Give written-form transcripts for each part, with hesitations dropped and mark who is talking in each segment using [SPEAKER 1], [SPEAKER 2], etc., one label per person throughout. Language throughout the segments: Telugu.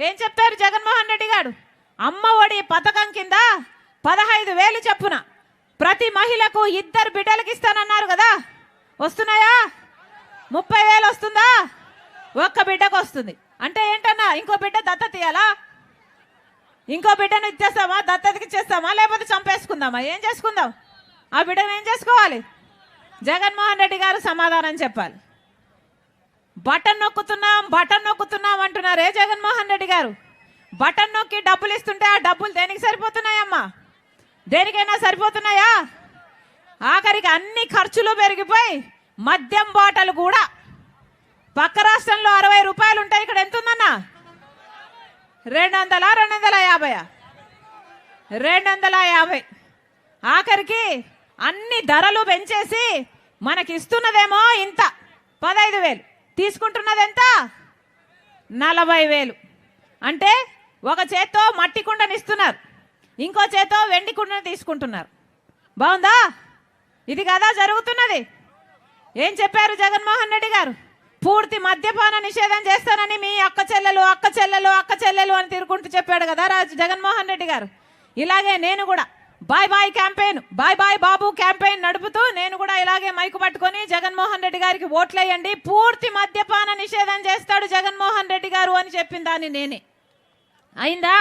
[SPEAKER 1] ఏం చెప్తారు జగన్మోహన్ రెడ్డి గారు? అమ్మ ఒడి పథకం కింద 15,000 చొప్పున ప్రతి మహిళకు 2 బిడ్డలకు ఇస్తానన్నారు కదా, వస్తున్నాయా? 30,000 వస్తుందా? ఒక్క బిడ్డకు వస్తుంది. అంటే ఏంటన్నా, ఇంకో బిడ్డ దత్తత ఇయ్యాలా? ఇంకో బిడ్డను ఇచ్చేస్తామా? దత్తతకి ఇచ్చేస్తామా? లేకపోతే చంపేసుకుందామా? ఏం చేసుకుందాం? ఆ బిడ్డను ఏం చేసుకోవాలి? జగన్మోహన్ రెడ్డి గారు సమాధానం చెప్పాలి. బటన్ నొక్కుతున్నాం అంటున్నారే జగన్మోహన్ రెడ్డి గారు. బటన్ నొక్కి డబ్బులు ఇస్తుంటే ఆ డబ్బులు దేనికి సరిపోతున్నాయమ్మా? దేనికైనా సరిపోతున్నాయా? ఆఖరికి అన్ని ఖర్చులు పెరిగిపోయి మద్యం బాటలు కూడా పక్క రాష్ట్రంలో 60 రూపాయలు ఉంటాయి, ఇక్కడ ఎంత ఉందన్నా? 200, 250, 250. ఆఖరికి అన్ని ధరలు పెంచేసి మనకి ఇస్తున్నదేమో ఇంత 15,000, తీసుకుంటున్నది ఎంత? 40,000. అంటే ఒక చేత్తో మట్టి కుండని ఇస్తున్నారు, ఇంకో చేత్తో వెండి కుండని తీసుకుంటున్నారు. బాగుందా? ఇది కదా జరుగుతున్నది. ఏం చెప్పారు జగన్మోహన్ రెడ్డి గారు? పూర్తి మద్యపాన నిషేధం చేస్తానని మీ అక్క చెల్లెలు అని తిరుగుకుంటూ చెప్పాడు కదా జగన్మోహన్ రెడ్డి గారు. ఇలాగే నేను కూడా bye bye campaign, bye bye Babu campaign నడుపుతూ నేను కూడా ఇలాగే మైకు పట్టుకొని జగన్మోహన్ రెడ్డి గారికి ఓట్లేయండి, పూర్తి మద్యపాన నిషేధం చేస్తాడు జగన్మోహన్ రెడ్డి గారు అని చెప్పిన దాన్ని నేనే. అయిందా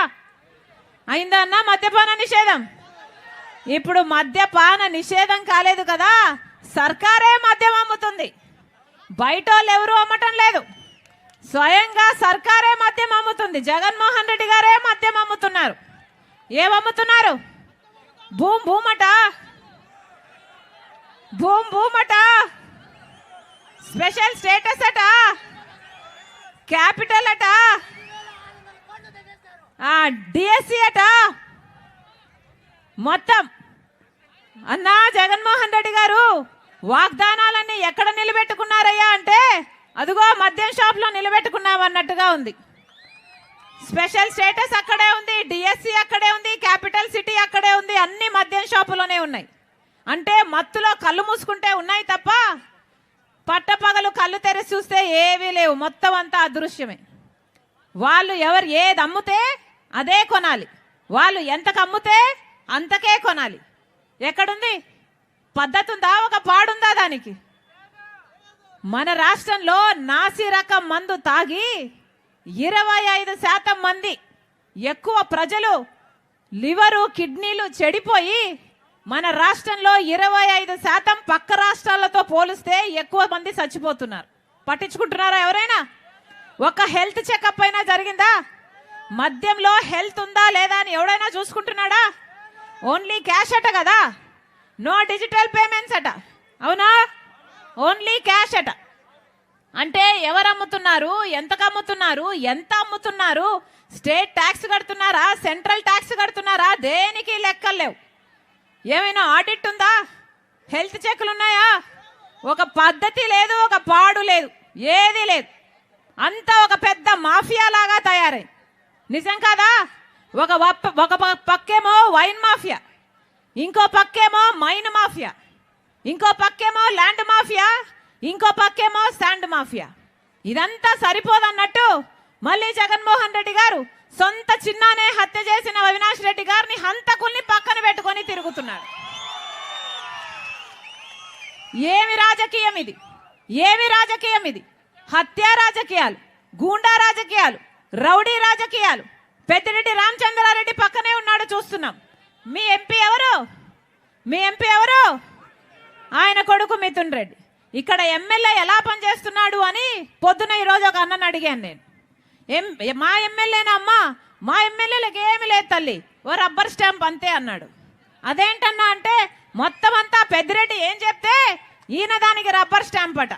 [SPEAKER 1] అన్నా మద్యపాన నిషేధం? ఇప్పుడు మద్యపాన నిషేధం కాలేదు కదా, సర్కారే మద్యం అమ్ముతుంది. బయట వాళ్ళు ఎవరు అమ్మటం లేదు, స్వయంగా సర్కారే మద్యం అమ్ముతుంది. జగన్మోహన్ రెడ్డి గారే మద్యం అమ్ముతున్నారు. ఏమమ్ముతున్నారు? భూమట, స్పెషల్ స్టేటస్ అట, క్యాపిటల్ అట, డిఎస్సి అట, మొత్తం. అన్నా జగన్మోహన్ రెడ్డి గారు వాగ్దానాలన్నీ ఎక్కడ నిలబెట్టుకున్నారయ్యా అంటే అదిగో మద్యం షాప్ లో నిలబెట్టుకున్నామన్నట్టుగా ఉంది. స్పెషల్ స్టేటస్ అక్కడే ఉంది, డిఎస్సి అక్కడే ఉంది, క్యాపిటల్ సిటీ అక్కడే ఉంది, అన్ని మద్యం షాపులోనే ఉన్నాయి. అంటే మత్తులో కళ్ళు మూసుకుంటే ఉన్నాయి తప్ప పట్టపగలు కళ్ళు తెరిచి చూస్తే ఏవీ లేవు, మొత్తం అంతా అదృశ్యమే. వాళ్ళు ఎవరు ఏది అమ్ముతే అదే కొనాలి, వాళ్ళు ఎంతకు అమ్ముతే అంతకే కొనాలి. ఎక్కడుంది పద్ధతి? ఉందా? ఒక పాడుందా దానికి? మన రాష్ట్రంలో నాసి రకం మందు తాగి 25% మంది ఎక్కువ ప్రజలు లివరు కిడ్నీలు చెడిపోయి మన రాష్ట్రంలో 25% పక్క రాష్ట్రాలతో పోలిస్తే ఎక్కువ మంది చచ్చిపోతున్నారు. పట్టించుకుంటున్నారా ఎవరైనా? ఒక హెల్త్ చెకప్ అయినా జరిగిందా? మద్యంలో హెల్త్ ఉందా లేదా అని ఎవడైనా చూసుకుంటున్నాడా? ఓన్లీ క్యాష్ అట కదా, నో డిజిటల్ పేమెంట్స్ అట, అవునా? ఓన్లీ క్యాష్ అట. అంటే ఎవరు అమ్ముతున్నారు, ఎంతకు అమ్ముతున్నారు, ఎంత అమ్ముతున్నారు, స్టేట్ ట్యాక్స్ కడుతున్నారా, సెంట్రల్ ట్యాక్స్ కడుతున్నారా, దేనికి లెక్కలు లేవు. ఏమైనా ఆడిట్ ఉందా? హెల్త్ చెక్లు ఉన్నాయా? ఒక పద్ధతి లేదు, ఒక పాడు లేదు, ఏది లేదు. అంతా ఒక పెద్ద మాఫియా లాగా తయారై. నిజం కాదా? ఒక పక్కేమో వైన్ మాఫియా, ఇంకో పక్కేమో మైన్ మాఫియా, ఇంకో పక్కేమో ల్యాండ్ మాఫియా, ఇంకో పక్కేమో శాండ్ మాఫియా. ఇదంతా సరిపోదన్నట్టు మళ్ళీ జగన్మోహన్ రెడ్డి గారు సొంత చిన్నానే హత్య చేసిన అవినాష్ రెడ్డి గారిని హంతకుల్ని పక్కన పెట్టుకొని తిరుగుతున్నాడు. ఏమి రాజకీయం ఇది? ఏమి రాజకీయం ఇది? హత్య రాజకీయాలు, గూండా రాజకీయాలు, రౌడీ రాజకీయాలు. పెద్దిరెడ్డి రామచంద్రారెడ్డి పక్కనే ఉన్నాడు, చూస్తున్నాం. మీ ఎంపీ ఎవరు? మీ ఎంపీ ఎవరు? ఆయన కొడుకు మిథున్ రెడ్డి. ఇక్కడ ఎమ్మెల్యే ఎలా పనిచేస్తున్నాడు అని పొద్దున ఈరోజు ఒక అన్నని అడిగాను నేను. మా ఎమ్మెల్యేనా అమ్మా? మా ఎమ్మెల్యేలకు ఏమి లేదు తల్లి, ఓ రబ్బర్ స్టాంప్ అంతే అన్నాడు. అదేంటన్నా అంటే మొత్తం అంతా పెద్దిరెడ్డి ఏం చెప్తే ఈయన దానికి రబ్బర్ స్టాంప్ అట.